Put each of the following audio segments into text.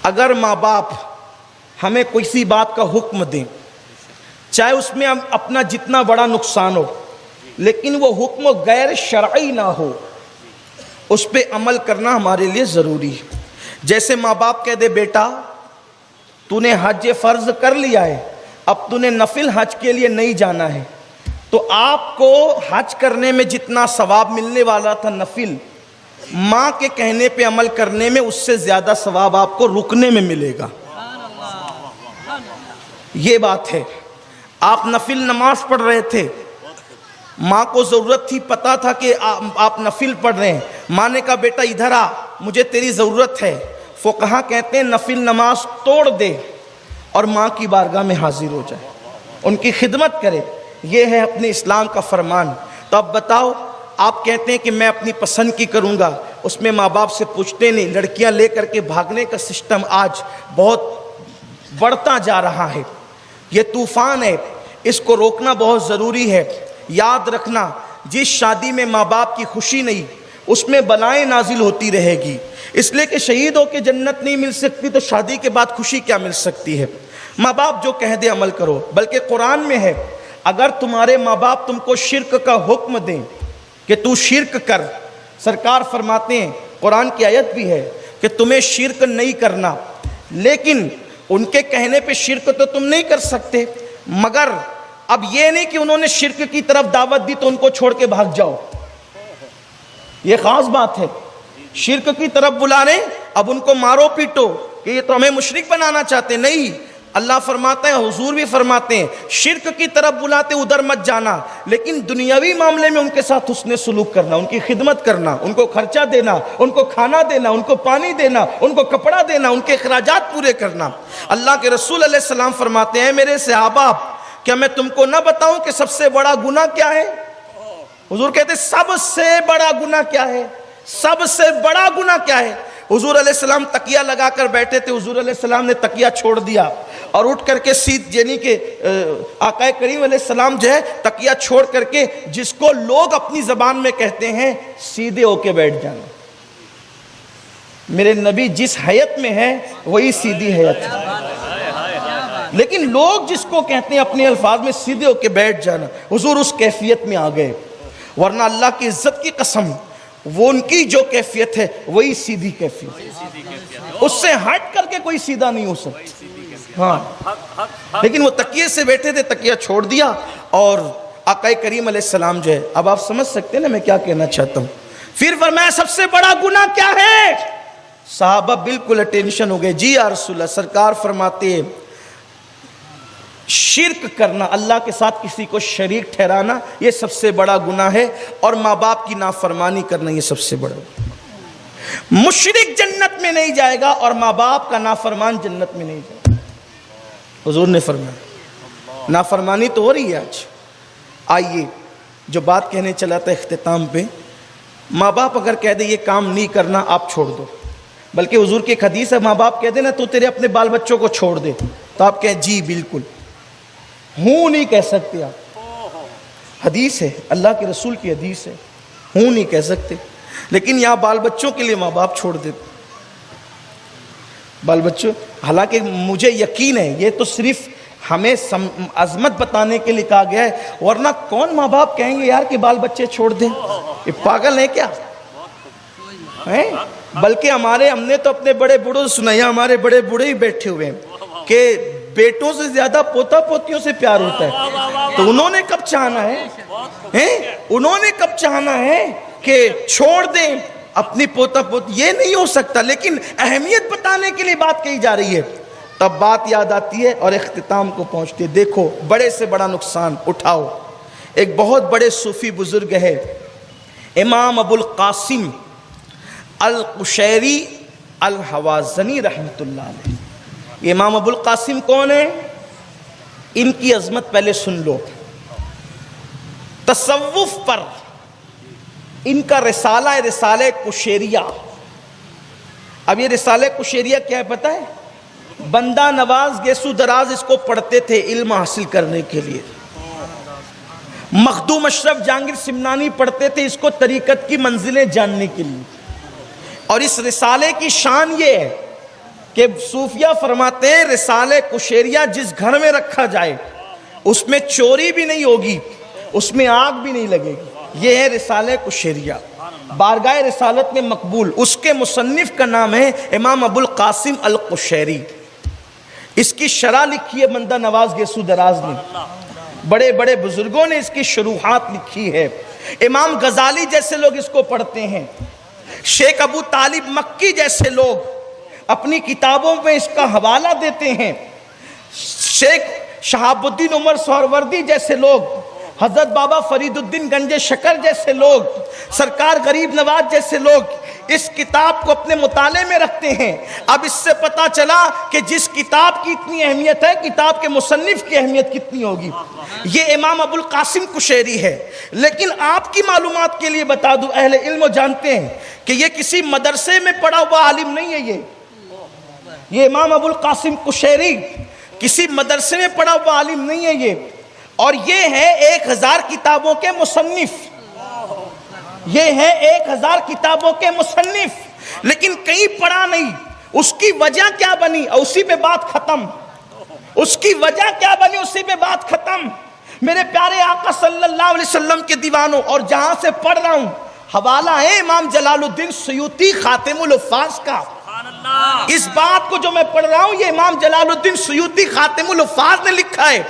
اگر ماں باپ ہمیں کسی بات کا حکم دیں، چاہے اس میں اپنا جتنا بڑا نقصان ہو، لیکن وہ حکم غیر شرعی نہ ہو، اس پہ عمل کرنا ہمارے لیے ضروری ہے۔ جیسے ماں باپ کہہ دے بیٹا تو نے حج فرض کر لیا ہے، اب تو نے نفل حج کے لیے نہیں جانا ہے، تو آپ کو حج کرنے میں جتنا ثواب ملنے والا تھا نفل، ماں کے کہنے پہ عمل کرنے میں اس سے زیادہ ثواب آپ کو رکنے میں ملے گا۔ یہ بات ہے۔ آپ نفل نماز پڑھ رہے تھے، ماں کو ضرورت تھی، پتا تھا کہ آپ نفل پڑھ رہے ہیں، ماں نے کہا بیٹا ادھر آ، مجھے تیری ضرورت ہے، فقہا کہتے ہیں نفل نماز توڑ دے اور ماں کی بارگاہ میں حاضر ہو جائے، ان کی خدمت کرے۔ یہ ہے اپنے اسلام کا فرمان۔ تو اب بتاؤ، آپ کہتے ہیں کہ میں اپنی پسند کی کروں گا، اس میں ماں باپ سے پوچھتے نہیں، لڑکیاں لے کر کے بھاگنے کا سسٹم آج بہت بڑھتا جا رہا ہے۔ یہ طوفان ہے، اس کو روکنا بہت ضروری ہے۔ یاد رکھنا، جس شادی میں ماں باپ کی خوشی نہیں، اس میں بلائیں نازل ہوتی رہے گی، اس لیے کہ شہید ہو کے جنت نہیں مل سکتی تو شادی کے بعد خوشی کیا مل سکتی ہے۔ ماں باپ جو کہہ دے عمل کرو، بلکہ قرآن میں ہے اگر تمہارے ماں باپ تم کو شرک کا حکم دیں کہ تو شرک کر، سرکار فرماتے ہیں، قرآن کی آیت بھی ہے کہ تمہیں شرک نہیں کرنا، لیکن ان کے کہنے پہ شرک تو تم نہیں کر سکتے، مگر اب یہ نہیں کہ انہوں نے شرک کی طرف دعوت دی تو ان کو چھوڑ کے بھاگ جاؤ۔ یہ خاص بات ہے، شرک کی طرف بلا رہے، اب ان کو مارو پیٹو کہ یہ تو ہمیں مشرک بنانا چاہتے، نہیں۔ اللہ فرماتا ہے، حضور بھی فرماتے ہیں، شرک کی طرف بلاتے ادھر مت جانا، لیکن دنیاوی معاملے میں ان کے ساتھ حسن سلوک کرنا، ان کی خدمت کرنا، ان کو خرچہ دینا، ان کو کھانا دینا، ان کو پانی دینا، ان کو کپڑا دینا، ان کے اخراجات پورے کرنا۔ اللہ کے رسول علیہ السلام فرماتے ہیں، میرے صحابہ کیا میں تم کو نہ بتاؤں کہ سب سے بڑا گناہ کیا ہے؟ حضور کہتے ہیں سب سے بڑا گناہ کیا ہے؟ سب سے بڑا گناہ کیا ہے؟ حضور علیہ السلام تکیہ لگا کر بیٹھے تھے، حضور علیہ السلام نے تکیہ چھوڑ دیا اور اٹھ کر کے یعنی کہ آقا کریم علیہ السلام جو ہے تکیہ چھوڑ کر کے، جس کو لوگ اپنی زبان میں کہتے ہیں سیدھے ہو کے بیٹھ جانا۔ میرے نبی جس حیت میں ہے وہی سیدھی حیت ہے، لیکن لوگ جس کو کہتے ہیں اپنے الفاظ میں سیدھے ہو کے بیٹھ جانا، حضور اس کیفیت میں آ گئے، ورنہ اللہ کی عزت کی قسم وہ ان کی جو کیفیت ہے وہی سیدھی کیفیت ہے، اس سے ہٹ کر کے کوئی سیدھا نہیں ہو سکتا۔ ہاں، لیکن وہ تکیے سے بیٹھے تھے، تکیہ چھوڑ دیا، اور آقا کریم علیہ السلام جو ہے، اب آپ سمجھ سکتے ہیں نا میں کیا کہنا چاہتا ہوں۔ پھر فرمایا سب سے بڑا گناہ کیا ہے؟ صحابہ بالکل اٹینشن ہو گئے، جی یا رسول اللہ۔ سرکار فرماتے ہیں شرک کرنا، اللہ کے ساتھ کسی کو شریک ٹھہرانا، یہ سب سے بڑا گناہ ہے، اور ماں باپ کی نافرمانی کرنا یہ سب سے بڑا گناہ۔ مشرک جنت میں نہیں جائے گا اور ماں باپ کا نافرمان جنت میں نہیں جائے گا، حضور نے فرمایا۔ نافرمانی تو ہو رہی ہے آج۔ آئیے جو بات کہنے چلا تھا اختتام پہ، ماں باپ اگر کہہ دے یہ کام نہیں کرنا آپ چھوڑ دو، بلکہ حضور کی ایک حدیث ہے، ماں باپ کہہ دے نا تو تیرے اپنے بال بچوں کو چھوڑ دے، تو آپ کہیں جی بالکل، ہوں نہیں کہہ سکتے آپ، حدیث ہے، اللہ کے رسول کی حدیث ہے، ہوں نہیں کہہ سکتے، لیکن یہاں بال بچوں کے لیے ماں باپ چھوڑ دیتے، بال بچوں۔ حالانکہ مجھے یقین ہے یہ تو صرف ہمیں عظمت بتانے کے لیے کہا گیا ہے، ورنہ کون ماں باپ کہیں گے یار کہ بال بچے چھوڑ دیں، یہ پاگل ہیں کیا؟ بلکہ ہم نے تو اپنے بڑے بوڑھوں سے سنا، ہمارے بڑے بوڑھے ہی بیٹھے ہوئے ہیں کہ بیٹوں سے زیادہ پوتا پوتیوں سے پیار ہوتا ہے، تو انہوں نے کب چاہنا ہے، انہوں نے کب چاہنا ہے کہ چھوڑ دیں اپنی پوتا پوتی؟ یہ نہیں ہو سکتا، لیکن اہمیت بتانے کے لیے بات کہی جا رہی ہے، تب بات یاد آتی ہے اور اختتام کو پہنچتی ہے۔ دیکھو بڑے سے بڑا نقصان اٹھاؤ۔ ایک بہت بڑے صوفی بزرگ ہے امام ابو القاسم القشیری الحوازنی رحمۃ اللہ علیہ۔ یہ امام ابو القاسم کون ہے؟ ان کی عظمت پہلے سن لو۔ تصوف پر ان کا رسالہ ہے، رسالہ کشیریہ۔ اب یہ رسالہ کشیریہ کیا ہے پتہ ہے؟ بندہ نواز گیسو دراز اس کو پڑھتے تھے علم حاصل کرنے کے لیے، مخدوم اشرف جہانگیر سمنانی پڑھتے تھے اس کو طریقت کی منزلیں جاننے کے لیے۔ اور اس رسالے کی شان یہ ہے کہ صوفیہ فرماتے ہیں رسالہ کشیریہ جس گھر میں رکھا جائے اس میں چوری بھی نہیں ہوگی، اس میں آگ بھی نہیں لگے گی. یہ ہے رسالہ کشیریہ، بارگاہ رسالت میں مقبول. اس کے مصنف کا نام ہے امام ابو القاسم القشیری. اس کی شرح لکھی ہے بندہ نواز گیسو دراز نے، بڑے بڑے بزرگوں نے اس کی شروحات لکھی ہے. امام غزالی جیسے لوگ اس کو پڑھتے ہیں، شیخ ابو طالب مکی جیسے لوگ اپنی کتابوں میں اس کا حوالہ دیتے ہیں. شیخ شہاب الدین عمر سہروردی جیسے لوگ، حضرت بابا فرید الدین گنج شکر جیسے لوگ، سرکار غریب نواز جیسے لوگ اس کتاب کو اپنے مطالعے میں رکھتے ہیں. اب اس سے پتا چلا کہ جس کتاب کی اتنی اہمیت ہے، کتاب کے مصنف کی اہمیت کتنی ہوگی. یہ امام ابو القاسم کشیری ہے. لیکن آپ کی معلومات کے لیے بتا دوں، اہل علم جانتے ہیں کہ یہ کسی مدرسے میں پڑھا ہوا عالم نہیں ہے. یہ امام ابو القاسم کشیری کسی مدرسے میں پڑھا ہوا عالم نہیں ہے یہ. اور یہ ہے 1000 کتابوں کے مصنف. یہ ہے 1000 کتابوں کے مصنف، لیکن کہیں پڑھا نہیں. اس کی وجہ کیا بنی؟ اسی پہ بات ختم. اس کی وجہ کیا بنی؟ اسی پہ بات ختم. میرے پیارے آقا صلی اللہ علیہ وسلم کے دیوانوں، اور جہاں سے پڑھ رہا ہوں حوالہ ہے امام جلال الدین سیوطی خاتم الحفاظ کا. اس بات کو جو میں پڑھ رہا ہوں یہ امام جلال الدین سیوطی خاتم الحفاظ نے لکھا ہے.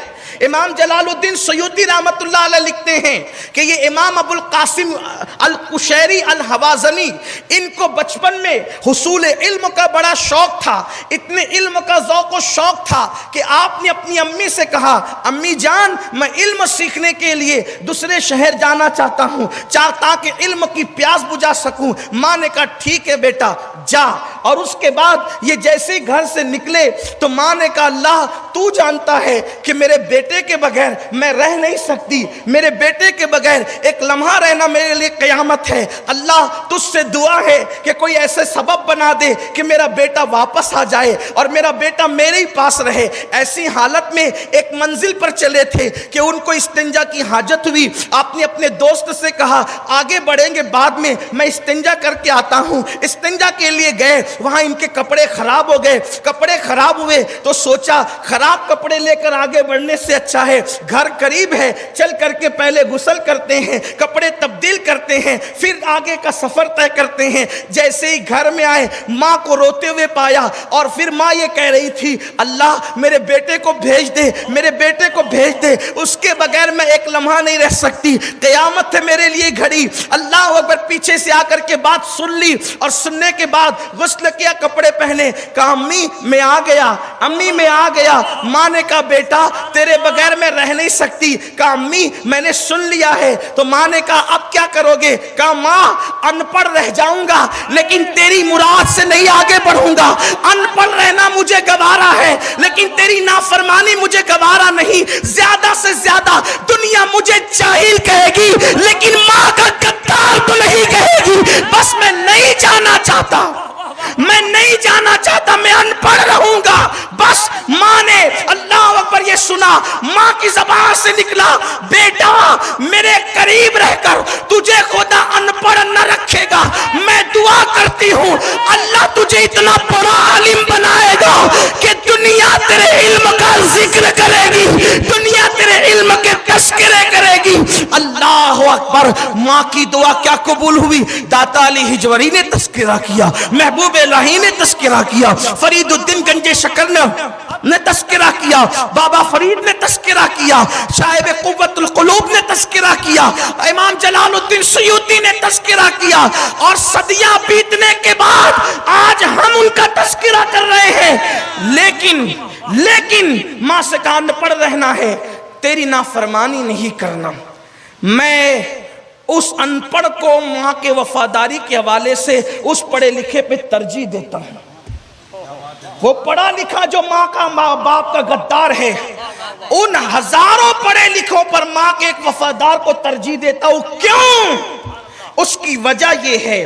امام جلال الدین سیوطی رحمت اللہ علیہ لکھتے ہیں کہ یہ امام ابو القاسم القشیری الحوازنی، ان کو بچپن میں حصول علم کا بڑا شوق تھا. اتنے علم کا ذوق و شوق تھا کہ آپ نے اپنی امی سے کہا، امی جان میں علم سیکھنے کے لیے دوسرے شہر جانا چاہتا ہوں تاکہ علم کی پیاس بجھا سکوں. ماں نے کہا ٹھیک ہے بیٹا جا. اور اس کے بعد یہ جیسے ہی گھر سے نکلے تو ماں نے کہا اللہ تو جانتا ہے کہ میرے بیٹے کے بغیر میں رہ نہیں سکتی، میرے بیٹے کے بغیر ایک لمحہ رہنا میرے لیے قیامت ہے. اللہ تجھ سے دعا ہے کہ کوئی ایسے سبب بنا دے کہ میرا بیٹا واپس آ جائے اور میرا بیٹا میرے ہی پاس رہے. ایسی حالت میں ایک منزل پر چلے تھے کہ ان کو استنجا کی حاجت ہوئی. آپ نے اپنے دوست سے کہا آگے بڑھیں گے بعد میں استنجا کر کے آتا ہوں. استنجا کے لیے گئے، وہاں ان کے کپڑے خراب ہو گئے. کپڑے خراب ہوئے تو سوچا خراب کپڑے لے کر آگے بڑھنے سے اچھا ہے گھر قریب ہے، چل کر کے پہلے غسل کرتے ہیں، کپڑے تبدیل کرتے ہیں، پھر آگے کا سفر طے کرتے ہیں. جیسے ہی گھر میں آئے ماں کو روتے ہوئے پایا اور پھر ماں یہ کہہ رہی تھی اللہ میرے بیٹے کو بھیج دے، میرے بیٹے کو بھیج دے، اس کے بغیر میں ایک لمحہ نہیں رہ سکتی، قیامت ہے میرے لیے گھڑی. اللہ اکبر. پیچھے سے آ کر کے بات سن لی اور سننے کے بعد غسل کیا، کپڑے پہنے، کہا امی میں آ گیا، امی میں آ گیا. ماں نے کہا بیٹا تیرے بغیر میں رہ نہیں سکتی. کہا امی میں نے سن لیا ہے. تو ماں نے کہا اب کیا کرو گے؟ کہا ماں ان پڑھ رہ جاؤں گا لیکن تیری مراد سے نہیں آگے بڑھوں گا. ان پڑھ رہنا مجھے گوارا ہے لیکن تیری نافرمانی مجھے گوارا نہیں. زیادہ سے زیادہ دنیا مجھے جاہل کہے گی لیکن ماں کا غدار تو نہیں کہے گی. بس میں نہیں جانا چاہتا، میں نہیں جانا چاہتا، میں ان پڑھ رہوں گا. بس ماں نے اللہ اکبر یہ سنا، ماں کی زبان سے نکلا بیٹا میرے قریب رہ کر تجھے خدا ان پڑھ نہ رکھے گا. میں دعا کرتی ہوں اللہ تجھے اتنا بڑا عالم بنائے گا کہ دنیا تیرے علم کا ذکر کرے گی، دنیا تیرے علم کے تذکرے کرے گی. اللہ اکبر. ماں کی دعا کیا قبول ہوئی؟ داتا علی ہجوری نے تذکرہ کیا، محبوب الہی نے تذکرہ کیا، فرید الدین گنج شکر نے تذکرہ کیا، بابا فرید نے تذکرہ کیا، صاحب قوت القلوب نے تذکرہ کیا، امام جلال الدین سیوطی نے تذکرہ کیا. اور صدیاں بیتنے کے بعد آج ہم ان کا تذکرہ کر رہے ہیں. لیکن ماں سے کہا نہ پڑھ رہنا ہے، تیری نافرمانی نہیں کرنا. میں اس ان پڑھ کو ماں کے وفاداری کے حوالے سے اس پڑھے لکھے پہ ترجیح دیتا ہوں. وہ پڑھا لکھا جو ماں کا ماں باپ کا غدار ہے، ان ہزاروں پڑھے لکھوں پر ماں کے ایک وفادار کو ترجیح دیتا ہوں. کیوں؟ اس کی وجہ یہ ہے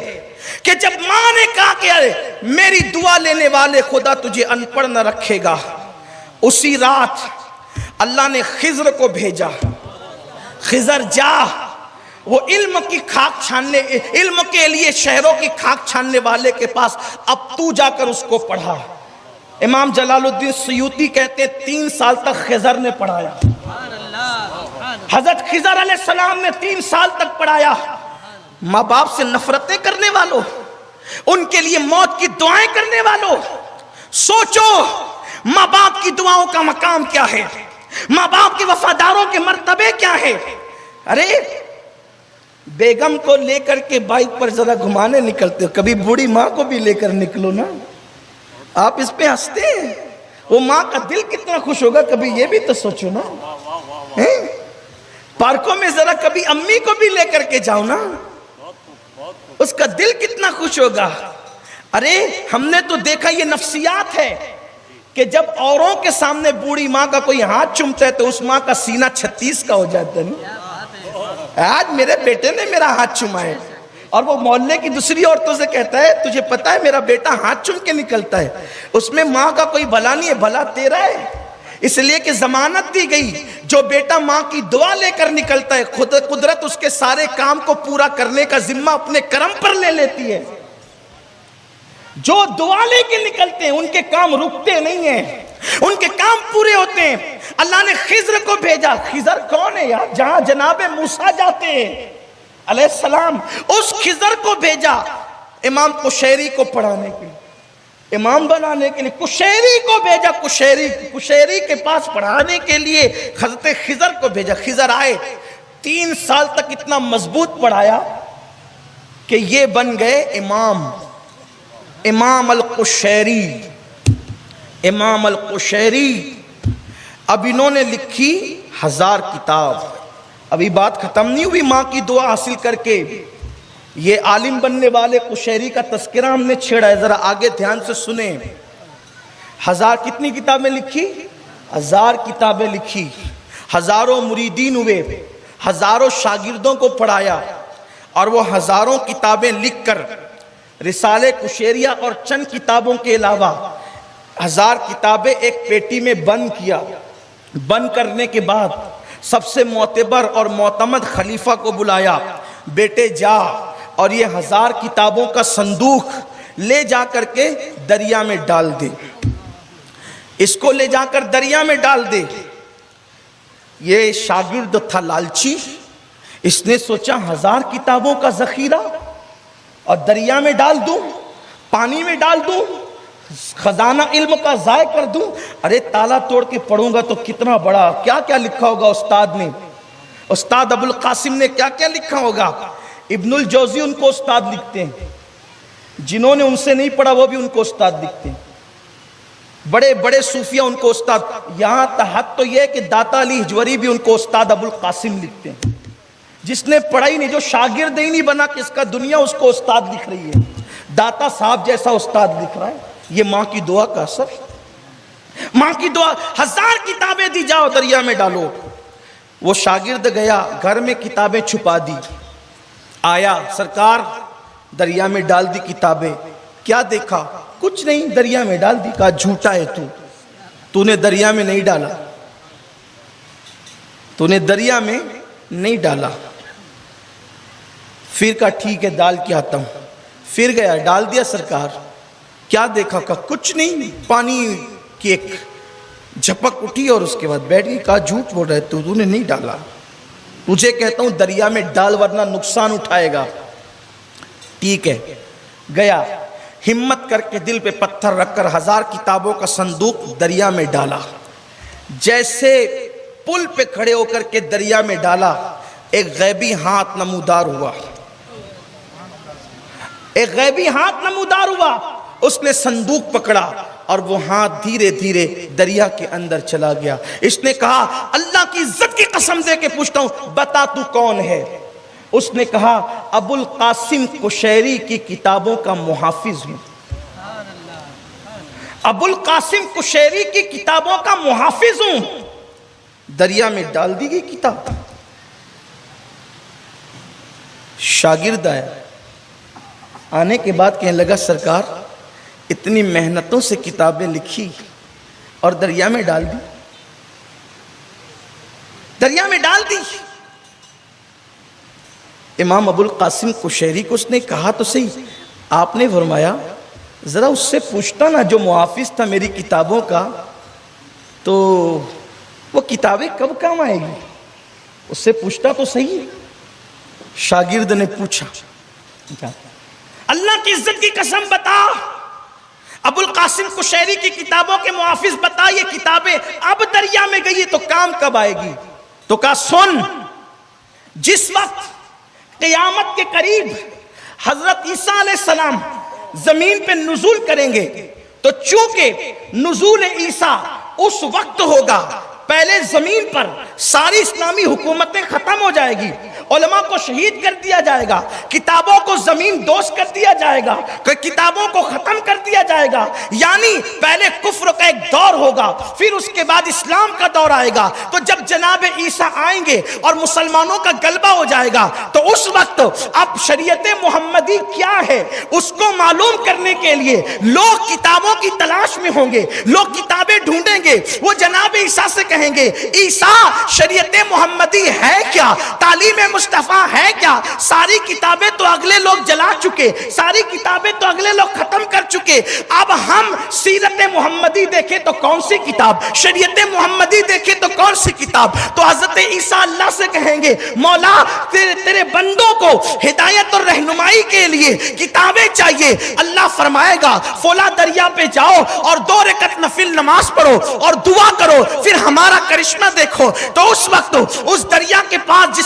کہ جب ماں نے کہا کہ میری دعا لینے والے خدا تجھے ان پڑھ نہ رکھے گا، اسی رات اللہ نے خضر کو بھیجا. خضر جا، وہ علم کی خاک چھاننے، علم کے لیے شہروں کی خاک چھاننے والے کے پاس، اب تو جا کر اس کو پڑھا. امام جلال الدین سیوطی کہتے ہیں 3 سال تک خضر نے پڑھایا. حضرت خضر علیہ السلام نے 3 سال تک پڑھایا. ماں باپ سے نفرتیں کرنے والوں، ان کے لیے موت کی دعائیں کرنے والوں، سوچو ماں باپ کی دعاؤں کا مقام کیا ہے، ماں باپ کے وفاداروں کے مرتبے کیا ہے. ارے بیگم کو لے کر کے بائک پر ذرا گھمانے نکلتے ہو، کبھی بوڑھی ماں کو بھی لے کر نکلو نا. آپ اس پہ ہنستے ہیں، وہ ماں کا دل کتنا خوش ہوگا، کبھی یہ بھی تو سوچو نا. پارکوں میں ذرا کبھی امی کو بھی لے کر کے جاؤ نا، اس کا دل کتنا خوش ہوگا. ارے ہم نے تو دیکھا یہ نفسیات ہے کہ جب اوروں کے سامنے بوڑھی ماں کا کوئی ہاتھ چومتا ہے تو اس ماں کا سینہ 36 کا ہو جاتا ہے. آج میرے بیٹے نے میرا ہاتھ چوما ہے، اور وہ محلے کی دوسری عورتوں سے کہتا ہے تجھے پتا ہے میرا بیٹا ہاتھ چوم کے نکلتا ہے. اس میں ماں کا کوئی بھلا نہیں ہے، بھلا تیرا ہے. اس لیے کہ ضمانت دی گئی جو بیٹا ماں کی دعا لے کر نکلتا ہے قدرت اس کے سارے کام کو پورا کرنے کا ذمہ اپنے کرم پر لے لیتی ہے. جو دعا لے کے نکلتے ہیں ان کے کام رکتے نہیں ہیں، ان کے کام پورے ہوتے ہیں. اللہ نے خضر کو بھیجا. خضر کون ہے یار؟ جہاں جناب موسیٰ جاتے ہیں علیہ السلام، اس خضر کو بھیجا امام قشیری کو پڑھانے کے لیے، امام بنانے کے لیے. قشیری کو بھیجا، قشیری کے پاس پڑھانے کے لیے حضرت خضر کو بھیجا. خضر آئے، 3 سال تک اتنا مضبوط پڑھایا کہ یہ بن گئے امام القشیری. امام القشیری. اب انہوں نے لکھی 1000 کتاب. ابھی بات ختم نہیں ہوئی. ماں کی دعا حاصل کر کے یہ عالم بننے والے قشیری کا تذکرہ ہم نے چھیڑا ہے، ذرا آگے دھیان سے سنیں. 1000 کتنی کتابیں لکھی؟ 1000 کتابیں لکھی. ہزاروں مریدین ہوئے، ہزاروں شاگردوں کو پڑھایا، اور وہ ہزاروں کتابیں لکھ کر رسالے قشیریہ اور چند کتابوں کے علاوہ 1000 کتابیں ایک پیٹی میں بند کیا. بند کرنے کے بعد سب سے معتبر اور معتمد خلیفہ کو بلایا، بیٹے جا اور یہ 1000 کتابوں کا صندوق لے جا کر کے دریا میں ڈال دے. اس کو لے جا کر دریا میں ڈال دے. یہ شاگرد تھا لالچی، اس نے سوچا 1000 کتابوں کا ذخیرہ اور دریا میں ڈال دوں، پانی میں ڈال دوں، خزانہ علم کا ضائع کر دوں. ارے تالا توڑ کے پڑھوں گا تو کتنا بڑا، کیا کیا لکھا ہوگا استاد نے. استاد ابو القاسم نے کیا کیا لکھا ہوگا. ابن الجوزی ان کو استاد لکھتے ہیں، جنہوں نے ان سے نہیں پڑھا وہ بھی ان کو استاد لکھتے ہیں. بڑے بڑے صوفیہ ان کو استاد، یہاں تحت تو یہ کہ داتا علی ہجوری بھی ان کو استاد ابو القاسم لکھتے ہیں. جس نے پڑھا ہی نہیں، جو شاگرد ہی نہیں بنا کس کا دنیا اس کو استاد لکھ رہی ہے. داتا صاحب جیسا استاد لکھ رہا ہے. یہ ماں کی دعا کا اثر. ماں کی دعا. 1000 کتابیں دی، جاؤ دریا میں ڈالو. وہ شاگرد گیا، گھر میں کتابیں چھپا دی. آیا، سرکار دریا میں ڈال دی کتابیں. کیا دیکھا؟ کچھ نہیں، دریا میں ڈال دی. کہا جھوٹا ہے تو نے دریا میں نہیں ڈالا، تو نے دریا میں نہیں ڈالا. پھر کہا ٹھیک ہے ڈال کے آتا ہوں. پھر گیا، ڈال دیا. سرکار کیا دیکھا؟ کہا کچھ نہیں. پانی کی ایک جھپک اٹھی اور اس کے بعد بیٹھ گئی. کہا جھوٹ بول رہا ہے تو نے نہیں ڈالا. تجھے کہتا ہوں دریا میں ڈال ورنہ نقصان اٹھائے گا. ٹھیک ہے. گیا، ہمت کر کے دل پہ پتھر رکھ کر 1000 کتابوں کا صندوق دریا میں ڈالا. جیسے پل پہ کھڑے ہو کر کے دریا میں ڈالا، ایک غیبی ہاتھ نمودار ہوا. ایک غیبی ہاتھ نمودار ہوا. اس نے صندوق پکڑا اور وہ ہاتھ دھیرے دھیرے دریا کے اندر چلا گیا. اس نے کہا اللہ کی عزت کی قسم دے کے پوچھتا ہوں بتا تو کون ہے؟ اس نے کہا ابو القاسم قشیری کی کتابوں کا محافظ ہوں. ابو القاسم قشیری کی کتابوں کا محافظ ہوں. دریا میں ڈال دی گئی کتاب. شاگرد آیا، آنے کے بعد کہنے لگا سرکار اتنی محنتوں سے کتابیں لکھی اور دریا میں ڈال دی. دریا میں ڈال دی. امام ابو القاسم قشیری کو اس نے کہا تو صحیح، آپ نے فرمایا ذرا اس سے پوچھتا نا جو محافظ تھا میری کتابوں کا، تو وہ کتابیں کب کام آئے گی، اس سے پوچھتا تو صحیح۔ شاگرد نے پوچھا، اللہ کی عزت کی قسم بتا، ابو القاسم قشیری کی کتابوں کے محافظ بتا، یہ کتابیں اب دریا میں گئی تو کام کب آئے گی؟ تو کہا سن، جس وقت قیامت کے قریب حضرت عیسیٰ علیہ السلام زمین پہ نزول کریں گے، تو چونکہ نزول عیسیٰ اس وقت ہوگا، پہلے زمین پر ساری اسلامی حکومتیں ختم ہو جائے گی، علماء کو شہید کر دیا جائے گا، کتابوں کو زمین دوز کر دیا جائے گا، کتابوں کو ختم کر دیا جائے گا، یعنی پہلے کفر کا ایک دور ہوگا، پھر اس کے بعد اسلام کا دور آئے گا۔ تو جب جناب عیسیٰ آئیں گے اور مسلمانوں کا غلبہ ہو جائے گا، تو اس وقت اب شریعت محمدی کیا ہے اس کو معلوم کرنے کے لیے لوگ کتابوں کی تلاش میں ہوں گے، لوگ کتابیں ڈھونڈیں گے، وہ جناب عیسیٰ سے کہیں گے عیسیٰ شریعت محمدی ہے کیا، تعلیم مصطفیٰ ہے کیا؟ ساری کتابیں تو اگلے لوگ جلا چکے، ساری کتابیں تو اگلے لوگ ختم کر چکے، اب ہم سیرت محمدی دیکھیں تو کون سی کتاب، شریعت محمدی دیکھیں تو کون سی کتاب؟ تو حضرت عیسیٰ اللہ سے کہیں گے مولا تیرے بندوں کو ہدایت اور رہنمائی کے لیے کتابیں چاہیے۔ اللہ فرمائے گا فلاں دریا پہ جاؤ اور 2 رکعت نفل نماز پڑھو اور دعا کرو، پھر ہمارا کرشمہ دیکھو۔ تو اس وقت اس دریا کے پاس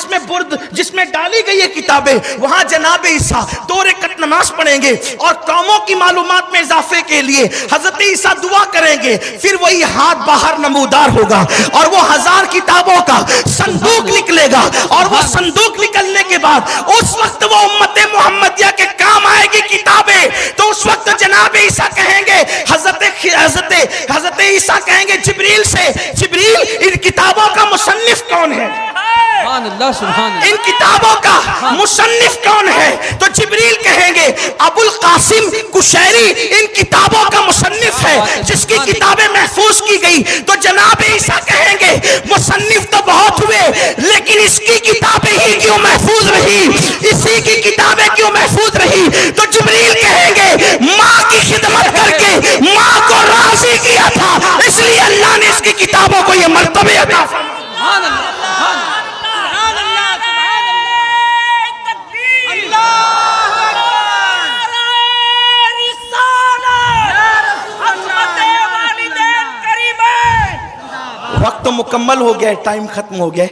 جس میں ڈالی گئی ہے کتابیں، وہاں جناب عیسیٰ 2 رکعت نماز پڑھیں گے اور قوموں کی معلومات میں اضافے کے لیے حضرت عیسیٰ دعا کریں گے، پھر وہی ہاتھ باہر نمودار ہوگا اور وہ 1000 کتابوں کا صندوق نکلے گا، اور وہ صندوق نکلنے کے بعد اس وقت وہ امت محمدیہ کے کام آئے گی کتابیں۔ تو اس وقت جناب عیسیٰ کہیں گے حضرت عیسیٰ کہیں گے جبریل سے، جبریل ان کتابوں کا مصنف کون ہے؟ سبحان اللہ، سبحان اللہ، ان کتابوں کا مصنف کون ہے؟ تو جبریل کہیں گے ابو القاسم قشیری ان کتابوں کا مصنف ہے، جس کی کتابیں محفوظ کی گئی۔ تو جناب عیسیٰ کہیں گے مصنف تو بہت ہوئے، لیکن اس کی کتابیں ہی کیوں محفوظ رہی، اسی کی کتابیں کیوں محفوظ رہی؟ تو جبریل کہیں گے ماں کی خدمت کر کے ماں کو راضی کیا تھا، اس لیے اللہ نے اس کی کتابوں کو یہ مرتبے عطا فرمائے۔ سبحان اللہ، سبحان اللہ، وقت مکمل ہو گیا، ٹائم ختم ہو گیا۔